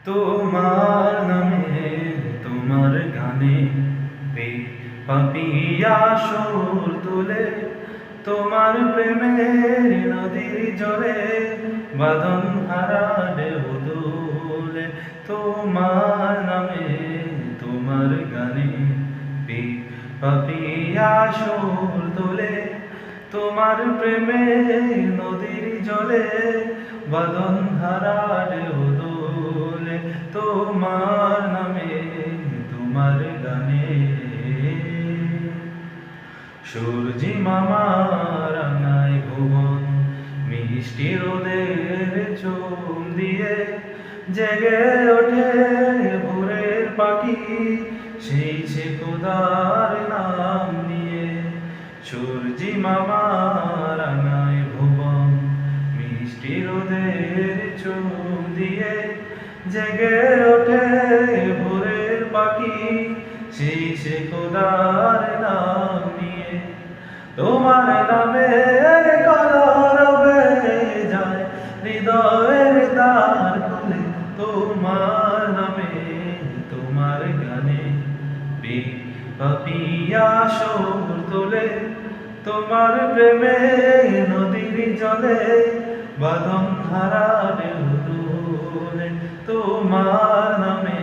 তোমার নামে তোমার গানে পাপিয়া সুর তুলে তোমার প্রেমের নদীর জলে বাঁধন হারা ঢেউ তুলে তোমার নামে তোমার গানে পাপিয়া সুর তুলে তোমার প্রেমের নদীর জলে বাঁধন হারা ঢেউ তুলে তোমার নামে তোমার গানে সূর্যি মামা রাঙায় ভুবন মিষ্টি রোদের চুম দিয়ে জেগে ওঠে ভোরের পাখি সেই সে খোদার নাম নিয়ে সূর্যি মামা রাঙায় ভুবন মিষ্টি রোদের চুম দিয়ে জেগে ওঠে ভোরের পাখি সেই সে খোদার নাম নিয়ে তোমার নামে কলরবে যায় হৃদয়ের দ্বার খুলে তোমার নামে তোমার গানে পাপিয়া সুর তোলে তোমার প্রেমে নদীর জলে বাঁধন হারা ঢেউ তুলে তোমার নামে